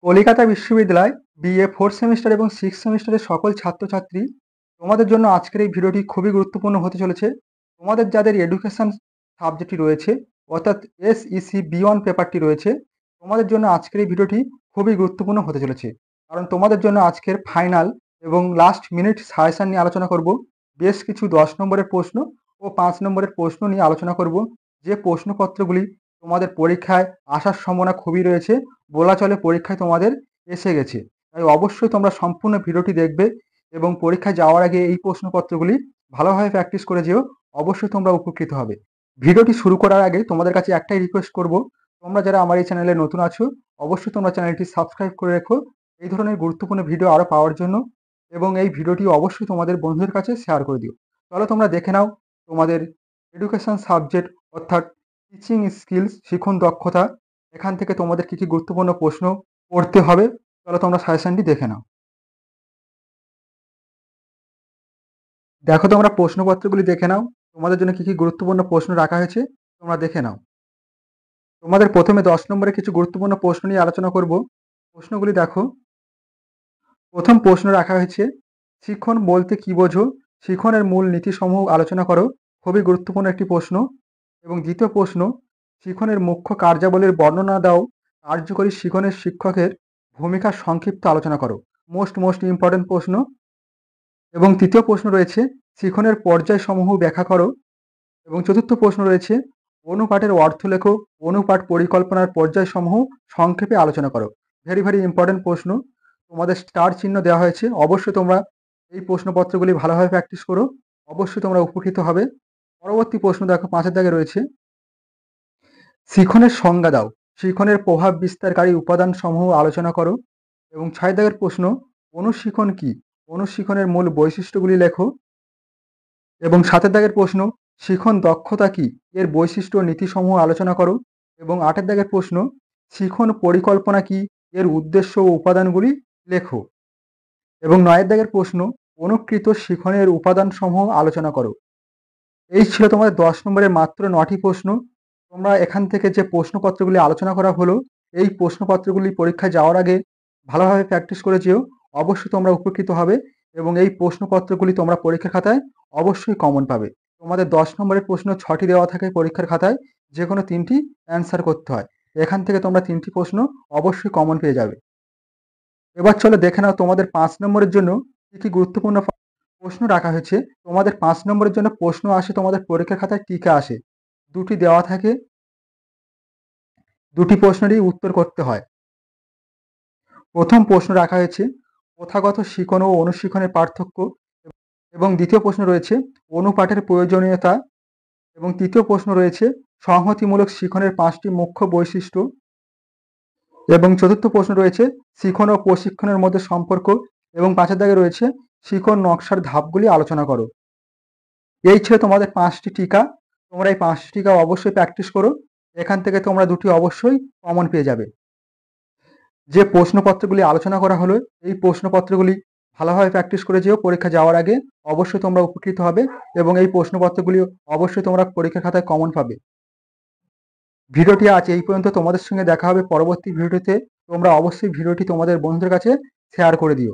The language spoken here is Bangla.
কলিকাতা বিশ্ববিদ্যালয় বিএ 4th সেমিস্টার এবং 6th সেমিস্টারের সকল ছাত্রছাত্রী, তোমাদের জন্য আজকের এই ভিডিওটি খুবই গুরুত্বপূর্ণ হতে চলেছে। তোমাদের যাদের এডুকেশন সাবজেক্টটি রয়েছে, অর্থাৎ SEC B1 পেপারটি রয়েছে, তোমাদের জন্য আজকের এই ভিডিওটি খুবই গুরুত্বপূর্ণ হতে চলেছে। কারণ তোমাদের জন্য আজকের ফাইনাল এবং লাস্ট মিনিট সাজেশন নিয়ে আলোচনা করব। বেশ কিছু 10 নম্বরের প্রশ্ন ও 5 নম্বরের প্রশ্ন নিয়ে আলোচনা করব, যে প্রশ্নপত্রগুলি তোমাদের পরীক্ষায় আসার সম্ভাবনা খুবই রয়েছে, বলা চলে পরীক্ষায় তোমাদের এসে গেছে। তাই অবশ্যই তোমরা সম্পূর্ণ ভিডিওটি দেখবে এবং পরীক্ষায় যাওয়ার আগে এই প্রশ্নপত্রগুলি ভালোভাবে প্র্যাকটিস করে যেও, অবশ্যই তোমরা উপকৃত হবে। ভিডিওটি শুরু করার আগে তোমাদের কাছে একটাই রিকোয়েস্ট করব, তোমরা যারা আমার এই চ্যানেলে নতুন আছো, অবশ্যই তোমরা চ্যানেলটি সাবস্ক্রাইব করে রেখো এই ধরনের গুরুত্বপূর্ণ ভিডিও আরও পাওয়ার জন্য, এবং এই ভিডিওটি অবশ্যই তোমাদের বন্ধুদের কাছে শেয়ার করে দিও। চলো তোমরা দেখে নাও তোমাদের এডুকেশন সাবজেক্ট অর্থাৎ টিচিং স্কিলস, শিখন দক্ষতা, এখান থেকে তোমাদের কী কী গুরুত্বপূর্ণ প্রশ্ন পড়তে হবে। চলো তোমরা সাজেশনটি দেখে নাও। দেখো তোমরা প্রশ্নপত্রগুলি দেখে নাও, তোমাদের জন্য কী কী গুরুত্বপূর্ণ প্রশ্ন রাখা হয়েছে তোমরা দেখে নাও। তোমাদের প্রথমে 10 নম্বরে কিছু গুরুত্বপূর্ণ প্রশ্ন নিয়ে আলোচনা করব। প্রশ্নগুলি দেখো। প্রথম প্রশ্ন রাখা হয়েছে, শিখন বলতে কি বোঝো? শিখনের মূল নীতিসমূহ আলোচনা করো। খুবই গুরুত্বপূর্ণ একটি প্রশ্ন। এবং দ্বিতীয় প্রশ্ন, শিখনের মুখ্য কার্যাবলীর বর্ণনা দাও। কার্যকরী শিখনের শিক্ষকের ভূমিকা সংক্ষিপ্ত আলোচনা করো। মোস্ট ইম্পর্টেন্ট প্রশ্ন। এবং তৃতীয় প্রশ্ন রয়েছে, শিখনের পর্যায়সমূহ ব্যাখ্যা করো। এবং চতুর্থ প্রশ্ন রয়েছে, অনুপাঠের অর্থ লেখো। অনুপাঠ পরিকল্পনার পর্যায়সমূহ সংক্ষেপে আলোচনা করো। ভেরি ইম্পর্টেন্ট প্রশ্ন। তোমাদের স্টার চিহ্ন দেওয়া হয়েছে, অবশ্যই তোমরা এই প্রশ্নপত্রগুলি ভালোভাবে প্র্যাকটিস করো, অবশ্যই তোমরা উপকৃত হবে। পরবর্তী প্রশ্ন দেখো, 5-এর দাগে রয়েছে, শিখনের সংজ্ঞা দাও। শিখনের প্রভাব বিস্তারকারী উপাদান সমূহ আলোচনা করো। এবং 6 দাগের প্রশ্ন, অনুশিখন কি? অনুশিখনের মূল বৈশিষ্ট্যগুলি লেখো। এবং 7 দাগের প্রশ্ন, শিখন দক্ষতা কি? এর বৈশিষ্ট্য ও নীতিসমূহ আলোচনা করো। এবং 8 দাগের প্রশ্ন, শিখন পরিকল্পনা কি? এর উদ্দেশ্য ও উপাদানগুলি লেখো। এবং 9 দাগের প্রশ্ন, অনুকৃত শিখনের উপাদানসমূহ আলোচনা করো। এই ছিল তোমাদের 10 নম্বরের মাত্র 9টি প্রশ্ন। তোমরা এখান থেকে যে প্রশ্নপত্রগুলি আলোচনা করা হলো, এই প্রশ্নপত্রগুলি পরীক্ষায় যাওয়ার আগে ভালোভাবে প্র্যাকটিস করে যেও, অবশ্যই তোমরা উপকৃত হবে। এবং এই প্রশ্নপত্রগুলি তোমরা পরীক্ষার খাতায় অবশ্যই কমন পাবে। তোমাদের 10 নম্বরের প্রশ্ন 6টি দেওয়া থাকে পরীক্ষার খাতায়, যে কোনো 3টি অ্যান্সার করতে হয়। এখান থেকে তোমরা 3টি প্রশ্ন অবশ্যই কমন পেয়ে যাবে। এবার চলো দেখে নাও তোমাদের 5 নম্বরের জন্য কী কী গুরুত্বপূর্ণ প্রশ্ন রাখা হয়েছে। তোমাদের 5 নম্বরের জন্য প্রশ্ন আসে, তোমাদের পরীক্ষার খাতায় টিকা আসে, 2টি দেওয়া থাকে, 2টি প্রশ্নেরই উত্তর করতে হয়। প্রথম প্রশ্ন রাখা হয়েছে, প্রথাগত শিখন ও অনুশিখনের পার্থক্য। এবং দ্বিতীয় প্রশ্ন রয়েছে, অনুপাঠের প্রয়োজনীয়তা। এবং তৃতীয় প্রশ্ন রয়েছে, সংহতিমূলক শিখনের 5টি মুখ্য বৈশিষ্ট্য। এবং চতুর্থ প্রশ্ন রয়েছে, শিখন ও প্রশিক্ষণের মধ্যে সম্পর্ক। এবং 5-এর দাগে রয়েছে, শিখন নকশার ধাপগুলি আলোচনা করো। এই ছিল তোমাদের 5টি টিকা। তোমরা এই 5টি টিকা অবশ্যই প্র্যাকটিস করো, এখান থেকে তোমরা 2টি অবশ্যই কমন পেয়ে যাবে। যে প্রশ্নপত্রগুলি আলোচনা করা হলো, এই প্রশ্নপত্রগুলি ভালোভাবে প্র্যাকটিস করে যেও, পরীক্ষা যাওয়ার আগে অবশ্যই তোমরা উপকৃত হবে। এবং এই প্রশ্নপত্রগুলি অবশ্যই তোমরা পরীক্ষার খাতায় কমন পাবে। ভিডিওটি আজ এই পর্যন্ত। তোমাদের সঙ্গে দেখা হবে পরবর্তী ভিডিওতে। তোমরা অবশ্যই ভিডিওটি তোমাদের বন্ধুদের কাছে শেয়ার করে দিও।